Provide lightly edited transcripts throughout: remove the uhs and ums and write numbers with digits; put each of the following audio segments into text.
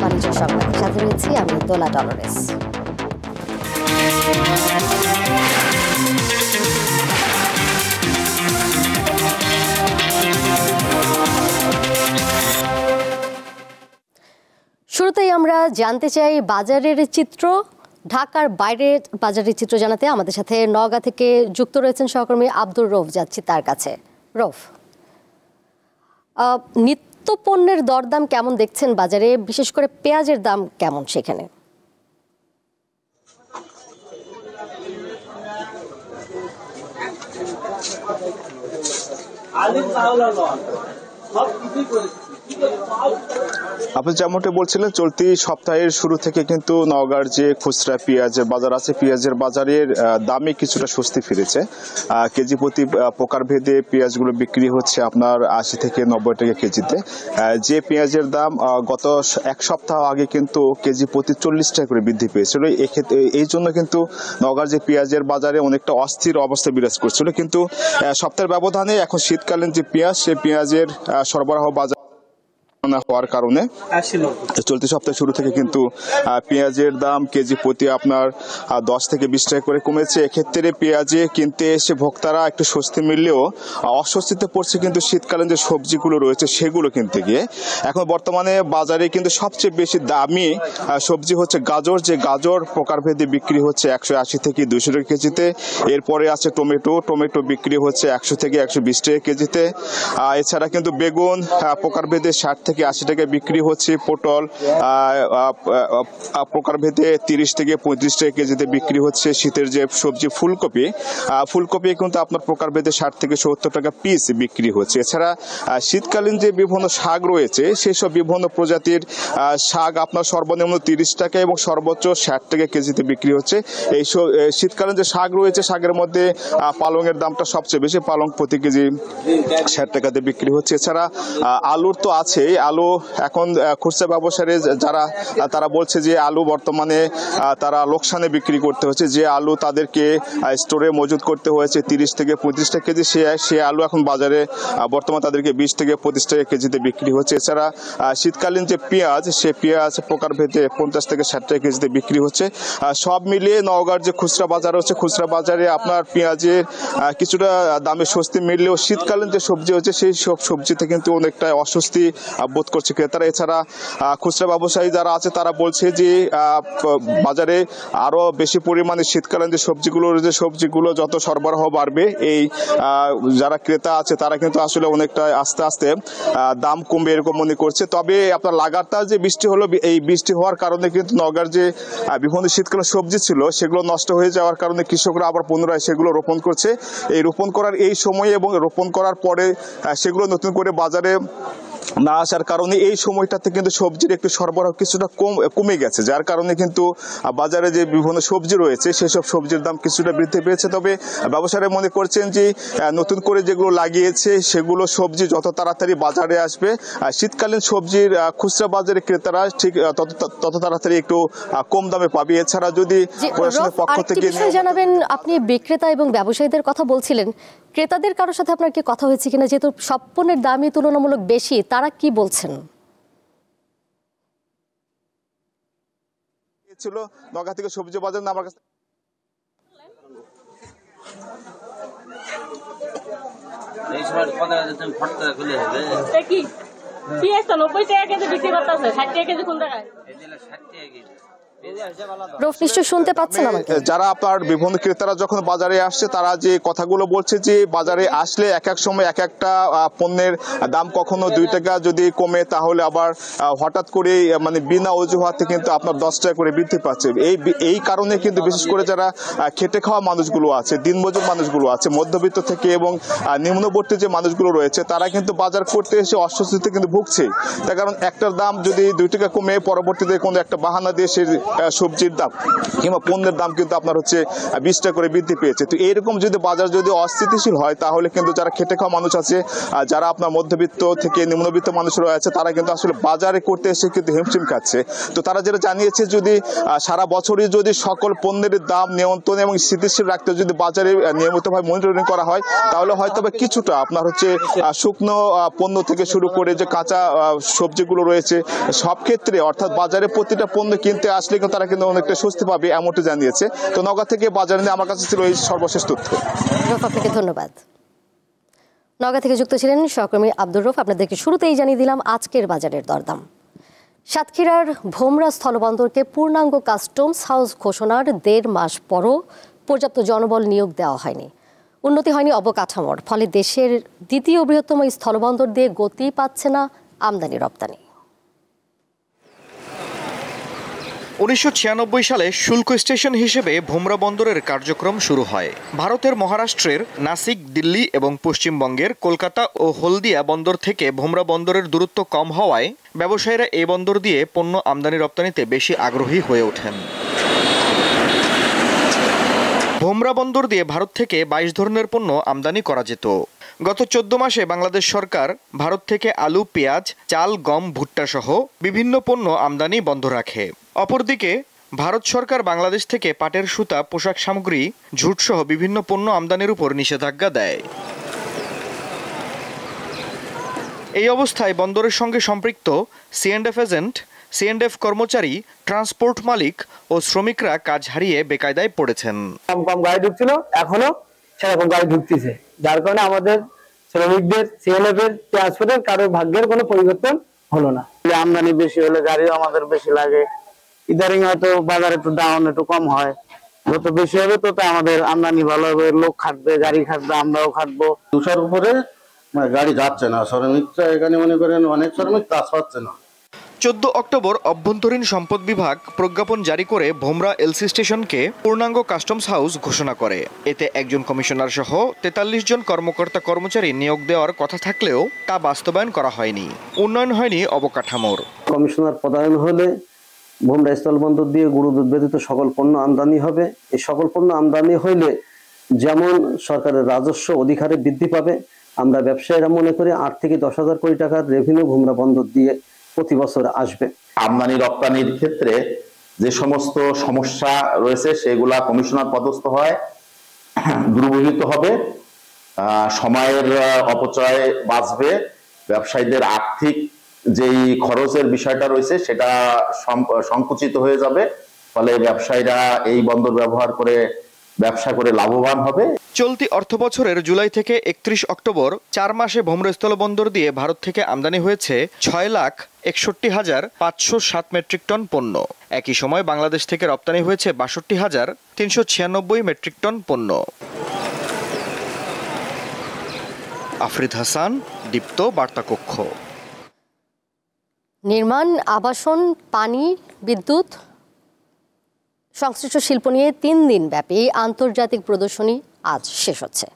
বাণিজ্য সংবাদের সাথে রয়েছি আমি দোলা ডলরেস। শুরুতেই আমরা জানতে চাই বাজারের চিত্র। ঢাকার বাইরের বাজারের চিত্র জানাতে আমাদের সাথে নওগাঁ থেকে যুক্ত রয়েছেন সহকর্মী আব্দুর রৌফ, যাচ্ছি তার কাছে। রৌফ, নিত্য পণ্যের দরদাম কেমন দেখছেন বাজারে, বিশেষ করে পেঁয়াজের দাম কেমন সেখানে? আপনি যেমনটা বলছিলেন, চলতি সপ্তাহের শুরু থেকে কিন্তু নওগাঁর যে খুচরা পেঁয়াজের বাজার আছে, পেঁয়াজের বাজারের দামে কিছুটা স্বস্তি ফিরেছে। কেজি প্রতি প্রকার ভেদে পেঁয়াজগুলো বিক্রি হচ্ছে আপনার 80 থেকে 90 টাকা কেজিতে। যে পেঁয়াজের দাম গত এক সপ্তাহ আগে কিন্তু কেজি প্রতি 40 টাকা করে বৃদ্ধি পেয়েছিল। এক্ষেত্রে এই জন্য কিন্তু নওগাঁর যে পেঁয়াজের বাজারে অনেকটা অস্থির অবস্থা বিরাজ করছিল, কিন্তু সপ্তাহের ব্যবধানে এখন শীতকালীন যে পেঁয়াজ, সেই পেঁয়াজের সরবরাহ বাজার হওয়ার কারণে চলতি সপ্তাহে শুরু থেকে কিন্তু পেঁয়াজের দাম কেজি প্রতি আপনার 10 থেকে 20 টাকা করে কমেছে। এক্ষেত্রে পেঁয়াজে কিনতে এসে ভোক্তারা একটু স্বস্তি মিললেও অস্বস্তিতে পড়ছে কিন্তু শীতকালীন যে সবজিগুলো রয়েছে সেগুলো কিনতে গিয়ে। এখন বর্তমানে বাজারে কিন্তু সবচেয়ে বেশি দামি সবজি হচ্ছে গাজর। যে গাজর প্রকারভেদে বিক্রি হচ্ছে 180 থেকে 200 টাকা কেজিতে। এরপরে আছে টমেটো বিক্রি হচ্ছে 100 থেকে 120 টাকা কেজিতে। এছাড়া কিন্তু বেগুন প্রকারভেদে 60 থেকে 80 টাকায় বিক্রি হচ্ছে। পটল প্রকারভেদে 30 থেকে 35 টাকা কেজিতে বিক্রি হচ্ছে। শীতের যে সবজি ফুলকপি কিন্তু আপনার প্রকারভেদে 60 থেকে 70 টাকা পিস বিক্রি হচ্ছে। এছাড়া শীতকালীন যে বিভিন্ন শাক রয়েছে সেই সব বিভিন্ন প্রজাতির শাক আপনার সর্বনিম্ন 30 টাকা এবং সর্বোচ্চ 60 টাকা কেজিতে বিক্রি হচ্ছে। এই শীতকালীন যে শাক রয়েছে, শাকের মধ্যে পালংয়ের দামটা সবচেয়ে বেশি। পালং প্রতি কেজি 60 টাকাতে বিক্রি হচ্ছে। এছাড়া আলুর তো আছে। আলু এখন খুচরা ব্যবসায়ী যারা তারা বলছে যে আলু বর্তমানে তারা লোকসানে বিক্রি করতে হচ্ছে। যে আলু তাদেরকে স্টোরে মজুত করতে হয়েছে 30 থেকে 35 টাকা কেজি, সে আলু এখন বাজারে বর্তমানে তাদেরকে 20 থেকে 25 টাকা কেজিতে বিক্রি হচ্ছে। এছাড়া শীতকালীন যে পেঁয়াজ, সে পেঁয়াজ প্রকারভেদে 50 থেকে 60 টাকা কেজিতে বিক্রি হচ্ছে। সব মিলিয়ে নওগাঁর যে খুচরা বাজার হচ্ছে, খুচরা বাজারে আপনার পেঁয়াজের কিছুটা দামে স্বস্তি মিললেও শীতকালীন যে সবজি হচ্ছে সেই সব সবজিতে কিন্তু অনেকটা অস্বস্তি বোধ করছে ক্রেতারা। এছাড়া খুচরা ব্যবসায়ী যারা আছে তারা বলছে যে বাজারে আরো বেশি পরিমাণে শীতকালীন যে সবজিগুলো যত সরবরাহ বাড়বে, এই যারা ক্রেতা আছে তারা কিন্তু আসলে অনেকটা আস্তে আস্তে দাম কমবে এরকম মনে করছে। তবে আপনার লাগাতার যে বৃষ্টি হলো, এই বৃষ্টি হওয়ার কারণে কিন্তু নওগাঁর যে বিভিন্ন শীতকালীন সবজি ছিল সেগুলো নষ্ট হয়ে যাওয়ার কারণে কৃষকরা আবার পুনরায় সেগুলো রোপণ করছে। এই রোপণ করার এই সময়ে এবং রোপণ করার পরে সেগুলো নতুন করে বাজারে না আসার কারণে এই সময়টাতে কিন্তু সবজির একটু সরবরাহ কিছুটা কমে গেছে, যার কারণে কিন্তু বাজারে যে বিভিন্ন সবজি রয়েছে সেসব সবজির দাম কিছুটা বৃদ্ধি পেয়েছে। তবে ব্যবসায়ীরা মনে করছেন যে নতুন করে যেগুলো লাগিয়েছে সেগুলো সবজি যত তাড়াতাড়ি বাজারে আসবে, শীতকালীন সবজির খুচরা বাজারে ক্রেতারা ঠিক তত তাড়াতাড়ি একটু কম দামে পাবে। এছাড়া যদি প্রশাসনের পক্ষ থেকে জানাবেন, আপনি বিক্রেতা এবং ব্যবসায়ীদের কথা বলছিলেন, ক্রেতাদের কারোর সাথে আপনার কি কথা হয়েছে কিনা, যেহেতু সব পণ্যের দামই তুলনামূলক বেশি, তারা কি বলছেন? ছিল নওগাঁ থেকে সবজি বাজার না আমার কাছে এই সময় কথা তুমি ফটকা খুলে হবে কি পেঁয়াজ তো 90 টাকা কেজি বিক্রি করতেছে, 60 টাকা কেজি কোন টাকায়? এই দিলে 60 টাকা কেজি। শুনতে পাচ্ছেন আমাকে? যারা আপনার বিভিন্ন ক্রেতারা যখন বাজারে আসছে তারা যে কথাগুলো বলছে যে বাজারে আসলে এক এক সময় এক একটা পণ্যের দাম কখনো 2 টাকা যদি কমে তাহলে আবার হঠাৎ করে মানে বিনা অজুহাতে কিন্তু আপনার 10 টাকা করে বৃদ্ধি পাচ্ছে। এই কারণে কিন্তু বিশেষ করে যারা খেটে খাওয়া মানুষগুলো আছে, দিনমজুর মানুষগুলো আছে, মধ্যবিত্ত থেকে এবং নিম্নবর্তী যে মানুষগুলো রয়েছে তারা কিন্তু বাজার করতে এসে অস্বস্তিতে কিন্তু ভুগছে। তার কারণ একটার দাম যদি 2 টাকা কমে পরবর্তীতে কোনো একটা বাহানা দিয়ে সে সবজির দাম কিংবা পণ্যের দাম কিন্তু আপনার হচ্ছে 20 টাকা করে বৃদ্ধি পেয়েছে। তো এরকম যদি বাজার যদি অস্থিতিশীল হয় তাহলে কিন্তু যারা খেটে খাওয়া মানুষ আছে, যারা আপনার মধ্যবিত্ত থেকে নিম্নবিত্ত মানুষরা আছে, তারা কিন্তু আসলে বাজারে করতে এসে কিন্তু হিমশিম খাচ্ছে। তো তারা যেটা জানিয়েছে, যদি সারা বছরই যদি সকল পণ্যের দাম নিয়ন্ত্রণ এবং স্থিতিশীল রাখতে যদি বাজারে নিয়মিতভাবে মনিটরিং করা হয় তাহলে হয়তো কিছুটা আপনার হচ্ছে শুকনো পণ্য থেকে শুরু করে যে কাঁচা সবজিগুলো রয়েছে সব ক্ষেত্রে, অর্থাৎ বাজারে প্রতিটা পণ্য কিনতে আসলে কিন্তু তারা কিন্তু অনেকটা স্বস্তি পাবে, এমনটি জানিয়েছে। তো নওগাঁ থেকে বাজারে নিয়ে আমার কাছে ছিল এই সর্বশেষ তথ্য। আপনাকে ধন্যবাদ। নওগাঁ থেকে যুক্ত ছিলেন সহকর্মী আব্দুর রউফ। আপনাদেরকে শুরুতেই জানিয়ে দিলাম আজকের বাজারের দরদাম। সাতক্ষীরার ভোমরা স্থলবন্দরকে পূর্ণাঙ্গ কাস্টমস হাউস ঘোষণার 1.5 মাস পরও পর্যাপ্ত জনবল নিয়োগ দেওয়া হয়নি। উন্নতি হয়নি অবকাঠামোর, ফলে দেশের দ্বিতীয় বৃহত্তম স্থলবন্দর দিয়ে গতি পাচ্ছে না আমদানি রপ্তানি। 1996 সালে শুল্ক স্টেশন হিসেবে ভোমরা বন্দরের কার্যক্রম শুরু হয়। ভারতের মহারাষ্ট্রের নাসিক, দিল্লি এবং পশ্চিমবঙ্গের কলকাতা ও হলদিয়া বন্দর থেকে ভোমরা বন্দরের দূরত্ব কম হওয়ায় ব্যবসায়ীরা এই বন্দর দিয়ে পণ্য আমদানি রপ্তানিতে বেশি আগ্রহী হয়ে ওঠেন। ভোমরা বন্দর দিয়ে ভারত থেকে 22 ধরনের পণ্য আমদানি করা যেত। গত 14 মাসে বাংলাদেশ সরকার ভারত থেকে আলু, পেঁয়াজ, চাল, গম, ভুট্টা সহ বিভিন্ন পণ্য আমদানি বন্ধ রাখে। অপরদিকে ভারত সরকার বাংলাদেশ থেকে পাটের সুতা, পোশাক সামগ্রী, ঝুট সহ বিভিন্ন পণ্য আমদানির উপর নিষেধাজ্ঞা দেয়। এই অবস্থায় বন্দরের সঙ্গে সম্পৃক্ত C&F এজেন্ট, C&F কর্মচারী, ট্রান্সপোর্ট মালিক ও শ্রমিকরা কাজ হারিয়ে বেকায়দায় পড়েছেন। কম গাড়ি ঢুকছিল, এখনো সেরকম গাড়ি ঢুকতেছে, যার কারণে আমাদের শ্রমিকদের C&F এর ট্রান্সপোর্টের কারোর ভাগ্যের কোনো পরিবর্তন হলো না। আমদানি বেশি হলে গাড়িও আমাদের বেশি লাগে। ইদারিং হয়তো বাজারে একটু ডাউন একটু কম হয়, যত বেশি হবে তত আমাদের আমদানি ভালো হবে, লোক খাটবে, গাড়ি খাটবে, আমরাও খাটবো। দুশোর উপরে গাড়ি যাচ্ছে না, শ্রমিকরা এখানে মনে করেন অনেক শ্রমিক কাজ পাচ্ছে না। 14 অক্টোবর অভ্যন্তরীণ সম্পদ বিভাগ প্রজ্ঞাপন জারি করে ভোমরা এলসি স্টেশনকে পূর্ণাঙ্গ কাস্টমস হাউস ঘোষণা করে। এতে একজন কমিশনার সহ 43 জন কর্মকর্তা কর্মচারী নিয়োগ দেওয়ার কথা থাকলেও তা বাস্তবায়ন করা হয়নি। উন্নয়ন হয়নি অবকাঠামোর। কমিশনার পদায়ন হলে ভোমরা স্থলবন্দর দিয়ে গরু দুধ ব্যতীত সকল পণ্য আমদানি হবে। এই সকল পণ্য আমদানি হইলে যেমন সরকারের রাজস্ব অধিকারে বৃদ্ধি পাবে, আমরা ব্যবসায়ীরা মনে করি 8 থেকে 10,000 কোটি টাকার রেভিনিউ ভোমরা বন্দর দিয়ে প্রতি বছর আসবে। আমদানি রপ্তানির ক্ষেত্রে যে সমস্ত সমস্যা রয়েছে সেগুলা কমিশনার পদস্থ হয় দূরীভূত হবে, সময়ের অপচয় বাঁচবে, ব্যবসায়ীদের আর্থিক যেই খরচের বিষয়টা রয়েছে সেটা সংকুচিত হয়ে যাবে, ফলে ব্যবসায়ীরা এই বন্দর ব্যবহার করে ব্যবসা করে লাভবান হবে। চলতি অর্থবছরের জুলাই থেকে 31 অক্টোবর 4 মাসে ভোমরা স্থলবন্দর দিয়ে ভারত থেকে আমদানি হয়েছে 6,61,507 মেট্রিক টন পণ্য। একই সময় বাংলাদেশ থেকে রপ্তানি হয়েছে 62,396 মেট্রিক টন পণ্য। আফরিদ হাসান, দীপ্ত বার্তা কক্ষ। নির্মাণ, আবাসন, পানি, বিদ্যুৎ সংশ্লিষ্ট শিল্প নিয়ে 3 দিন ব্যাপী আন্তর্জাতিক প্রদর্শনী আজ শেষ হচ্ছে।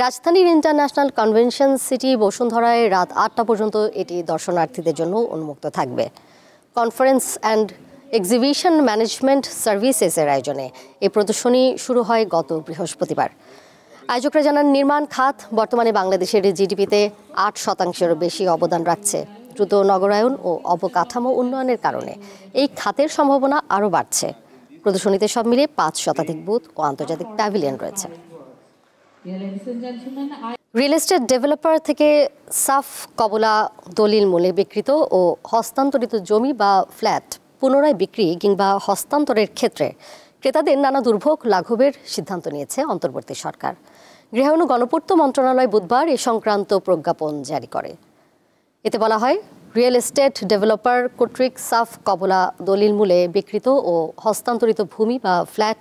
রাজধানীর ইন্টারন্যাশনাল কনভেনশন সিটি বসুন্ধরায় রাত 8টা পর্যন্ত এটি দর্শনার্থীদের জন্য উন্মুক্ত থাকবে। কনফারেন্স অ্যান্ড এক্সিবিশন ম্যানেজমেন্ট সার্ভিসেসের আয়োজনে এই প্রদর্শনী শুরু হয় গত বৃহস্পতিবার। আয়োজকরা জানান, নির্মাণ খাত বর্তমানে বাংলাদেশের জিডিপিতে 8%-এরও বেশি অবদান রাখছে। দ্রুত নগরায়ন ও অবকাঠামো উন্নয়নের কারণে এই খাতের সম্ভাবনা আরও বাড়ছে। প্রদর্শনীতে সব মিলিয়ে 5 শতাধিক বুথ ও আন্তর্জাতিক প্যাভিলিয়ন রয়েছে। রিয়েল এস্টেট ডেভেলপার থেকে সাফ কবলা দলিল মূল্যে বিক্রিত ও হস্তান্তরিত জমি বা ফ্ল্যাট পুনরায় বিক্রি কিংবা হস্তান্তরের ক্ষেত্রে ক্রেতাদের নানা দুর্ভোগ লাঘবের সিদ্ধান্ত নিয়েছে অন্তর্বর্তী সরকার। গৃহায়ন ও গণপূর্ত মন্ত্রণালয় বুধবার এ সংক্রান্ত প্রজ্ঞাপন জারি করে। এতে বলা হয়, রিয়েল এস্টেট ডেভেলপার কর্তৃক সাফ কবলা দলিল মূল্যে বিক্রিত ও হস্তান্তরিত ভূমি বা ফ্ল্যাট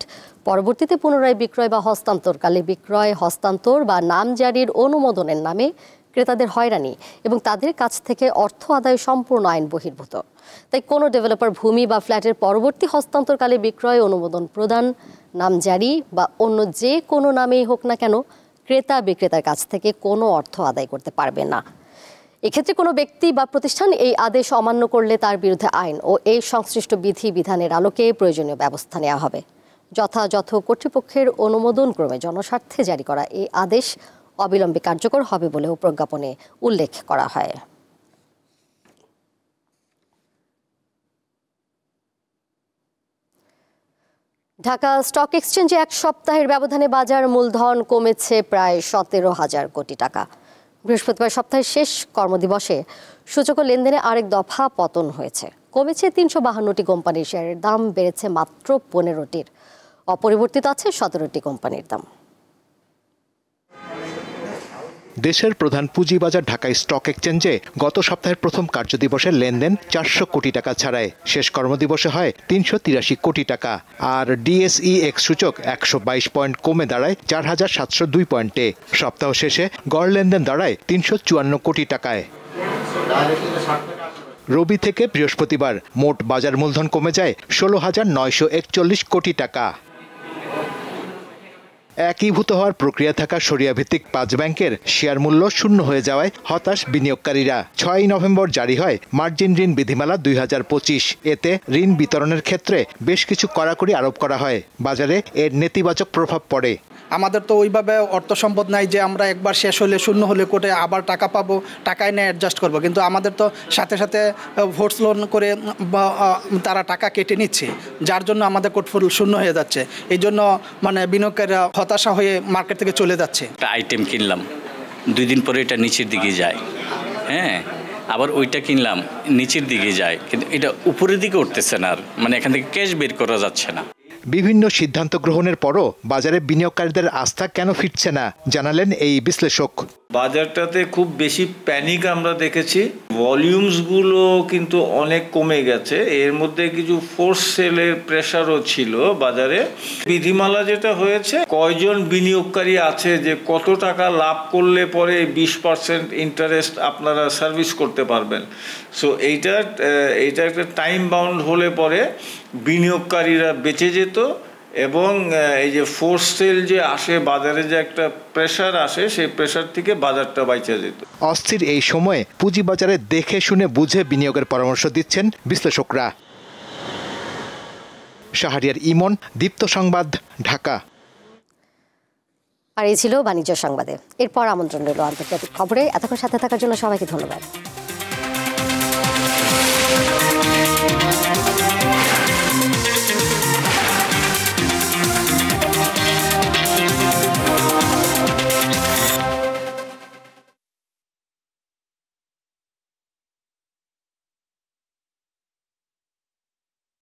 পরবর্তীতে পুনরায় বিক্রয় বা হস্তান্তরকালে বিক্রয়, হস্তান্তর বা নাম জারির অনুমোদনের নামে ক্রেতাদের হয়রানি এবং তাদের কাছ থেকে অর্থ আদায় সম্পূর্ণ আইন বহির্ভূত। তাই কোনো ডেভেলপার ভূমি বা ফ্ল্যাটের পরবর্তী হস্তান্তরকালে বিক্রয়, অনুমোদন প্রদান, নাম জারি বা অন্য যে কোনো নামেই হোক না কেন ক্রেতা বিক্রেতার কাছ থেকে কোনো অর্থ আদায় করতে পারবে না। এক্ষেত্রে কোনো ব্যক্তি বা প্রতিষ্ঠান এই আদেশ অমান্য করলে তার বিরুদ্ধে আইন ও এই সংশ্লিষ্ট বিধি বিধানের আলোকে প্রয়োজনীয় ব্যবস্থা নেওয়া হবে। যথাযথ কর্তৃপক্ষের অনুমোদন ক্রমে জনস্বার্থে জারি করা এই আদেশ অবিলম্বে কার্যকর হবে বলেও প্রজ্ঞাপনে উল্লেখ করা হয়। ঢাকা স্টক এক্সচেঞ্জে এক সপ্তাহের ব্যবধানে বাজার মূলধন কমেছে প্রায় 17,000 কোটি টাকা। বৃহস্পতিবার সপ্তাহের শেষ কর্মদিবসে সূচক লেনদেনে আরেক দফা পতন হয়েছে। কমেছে 352টি কোম্পানির শেয়ারের দাম, বেড়েছে মাত্র 15টির। অপরিবর্তিত আছে 17টি কোম্পানির দাম। দেশের প্রধান পুঁজিবাজার ঢাকা স্টক এক্সচেঞ্জে গত সপ্তাহের প্রথম কার্যদিবসের লেনদেন 400 কোটি টাকা ছাড়ায় শেষ কর্মদিবসে হয় 383 কোটি টাকা। আর DSEX সূচক 122 পয়েন্ট কমে দাঁড়ায় 4702 পয়েন্টে। সপ্তাহ শেষে গড় লেনদেন দাঁড়ায় 354 কোটি টাকায়। রবি থেকে বৃহস্পতিবার মোট বাজার মূলধন কমে যায় 16,941 কোটি টাকা। একীভূত হওয়ার প্রক্রিয়া থাকা শরিয়া ভিত্তিক 5 ব্যাংকের শেয়ার মূল্য শূন্য হয়ে যাওয়ায় হতাশ বিনিয়োগকারীরা। 6 নভেম্বর জারি হয় মার্জিন ঋণ বিধিমালা 2025। এতে ঋণ বিতরণের ক্ষেত্রে বেশ কিছু কড়াকড়ি আরোপ করা হয়। বাজারে এর নেতিবাচক প্রভাব পড়ে। আমাদের তো ওইভাবে অর্থ সম্পদ নাই যে আমরা একবার শেষ হলে শূন্য হলে কোটে আবার টাকা পাবো, টাকায় নিয়ে অ্যাডজাস্ট করবো। কিন্তু আমাদের তো সাথে সাথে ভোটস লোন করে তারা টাকা কেটে নিচ্ছে, যার জন্য আমাদের পোর্টফোলিও শূন্য হয়ে যাচ্ছে। এই জন্য মানে বিনিয়োগকারীরা হতাশা হয়ে মার্কেট থেকে চলে যাচ্ছে। একটা আইটেম কিনলাম, 2 দিন পরে এটা নিচের দিকে যায়, হ্যাঁ, আবার ওইটা কিনলাম নিচের দিকে যায়, কিন্তু এটা উপরের দিকে উঠতেছে না, আর মানে এখান থেকে ক্যাশ বের করা যাচ্ছে না। বিভিন্ন সিদ্ধান্ত গ্রহণের পরও বাজারে বিনিয়োগকারীদের আস্থা কেন ফিরছে না জানালেন এই বিশ্লেষক। বাজারটাতে খুব বেশি প্যানিক আমরা দেখেছি, ভলিউমসগুলো কিন্তু অনেক কমে গেছে। এর মধ্যে কিছু ফোর্স সেলের প্রেশারও ছিল বাজারে। বিধিমালা যেটা হয়েছে, কয়জন বিনিয়োগকারী আছে যে কত টাকা লাভ করলে পরে 20% ইন্টারেস্ট আপনারা সার্ভিস করতে পারবেন। সো এইটা একটা টাইম বাউন্ড হলে পরে বিনিয়োগকারীরা বেঁচে যেত, এবং এই যে ফোর্স সেল যে আসে বাজারে, যে একটা প্রেশার আসে, সেই প্রেশার থেকে বাজারটা বাইচে যেত। অস্থির এই সময়ে পুঁজিবাজারে দেখে শুনে বুঝে বিনিয়োগের পরামর্শ দিচ্ছেন বিশ্লেষকরা। শাহরিয়ার ইমন, দীপ্ত সংবাদ, ঢাকা। আর এই ছিল বাণিজ্য সংবাদে। এরপর আমন্ত্রণ রইল আন্তর্জাতিক খবরে। এতক্ষণ সাথে থাকার জন্য সবাইকে ধন্যবাদ।